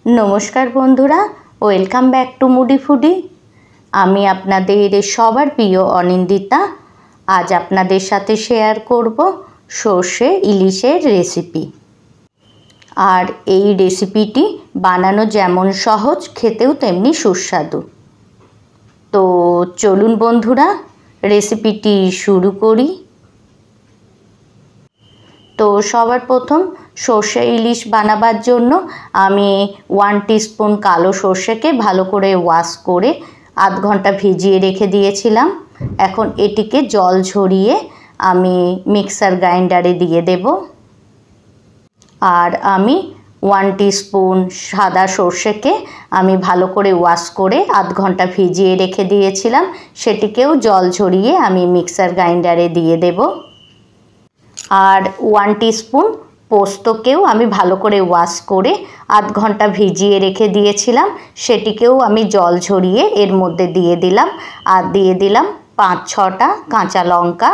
नमस्कार बंधुरा welcome back to मुडी फुडी। आमी आपनादेर सबार प्रिय अनिंदिता। आज आपनादेर साथे शेयर करब सर्षे इलिशेर रेसिपि। और এই রেসিপিটি বানানো যেমন সহজ খেতেও তেমনি সুস্বাদু। তো চলুন বন্ধুরা রেসিপিটি শুরু করি। तो सबार प्रथम सर्षे इलिश बानाबार जोन्नो आमी 1 टीस्पून कालो सर्षेके भालो करे वाश करे आध घंटा भिजिए रेखे दिएछिलाम। एखन एटिके जल झरिए आमी मिक्सार ग्राइंडारे दिए देब। और आमी 1 टीस्पून सादा सर्षेके आमी भालो करे वाश करे आध घंटा भिजिए रेखे दिएछिलाम, सेटिकेও जल झरिए आमी मिक्सार ग्राइंडारे दिए देब। और 1 टीस्पून पोस्तकेও आमी भालो करे वाश करे आध घंटा भिजिए रेखे दिएछिलाम, सेटिकेও आमी जल झरिए एर मध्य दिए दिलाम। और दिए दिलाम 5-6टा काँचा लंका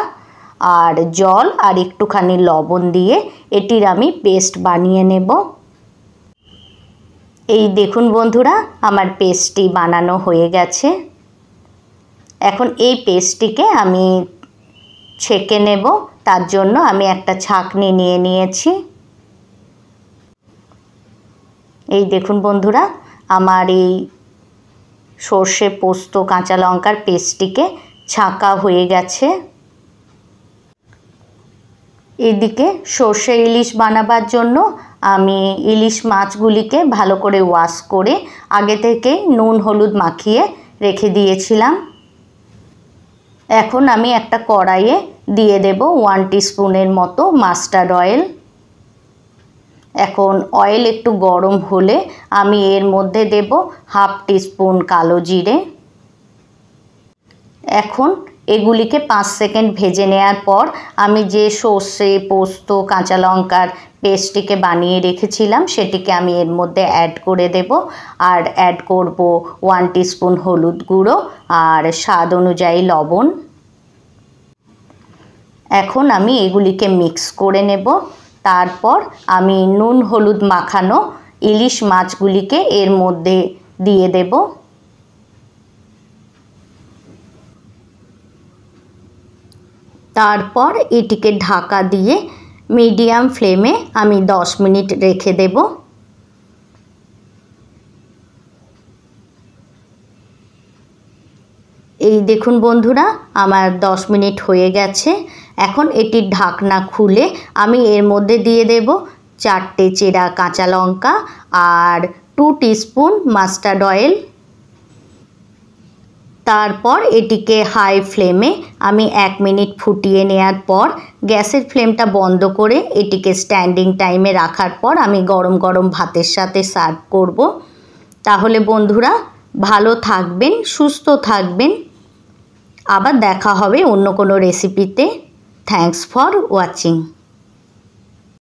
और जल और एकटूखानी लवण दिए एटिर आमी पेस्ट बानिए नेब। এই দেখুন বন্ধুরা আমার পেস্টটি বানানো হয়ে গেছে। এখন এই পেস্টটিকে আমি ছেঁকে নেব। তার জন্য আমি একটা ছাঁকনি নিয়ে নিয়েছি। এই দেখুন বন্ধুরা আমার এই সরষে পোস্ত কাঁচা লঙ্কার পেস্টটিকে ছাঁকা হয়ে গেছে। এদিকে সরষে ইলিশ বানাবার জন্য আমি ইলিশ মাছগুলিকে ভালো করে ওয়াশ করে আগে থেকে নুন হলুদ মাখিয়ে রেখে দিয়েছিলাম। এখন আমি একটা কড়াইয়ে দিয়ে দেব 1 टीस्पूनेर मतो मास्टार्ड ऑयल। এখন অয়েল একটু গরম হলে আমি এর মধ্যে দেব 1/2 टीस्पून কালো জিরে। এখন এগুলিকে 5 সেকেন্ড ভেজে নেওয়ার পর আমি যে সরষে পোস্ত কাঁচা লঙ্কার পেস্টটিকে বানিয়ে রেখেছিলাম সেটিকে আমি এর মধ্যে অ্যাড করে দেব। আর অ্যাড করব 1 टीस्पून হলুদ গুঁড়ো আর স্বাদ অনুযায়ী লবণ। এখন আমি এগুলিকে মিক্স করে নেব। তারপর আমি নুন হলুদ মাখানো ইলিশ মাছগুলিকে এর মধ্যে দিয়ে দেব। তারপর এটিকে ঢাকা দিয়ে মিডিয়াম ফ্লেমে আমি 10 মিনিট রেখে দেব। এই দেখুন বন্ধুরা আমার 10 মিনিট হয়ে গেছে। এখন এটির ঢাকনা খুলে আমি এর মধ্যে দিয়ে দেব 4টে চেরা কাঁচা লঙ্কা আর 2 टीस्पून মাস্টার্ড অয়েল। তারপর এটিকে হাই ফ্লেমে আমি 1 মিনিট ফুটিয়ে নেওয়ার পর গ্যাসের ফ্লেমটা বন্ধ করে এটিকে স্ট্যান্ডিং টাইমে রাখার পর আমি গরম গরম ভাতের সাথে সার্ভ করব। তাহলে বন্ধুরা ভালো থাকবেন, সুস্থ থাকবেন। আবার দেখা হবে অন্য কোনো রেসিপিতে। Thanks for watching.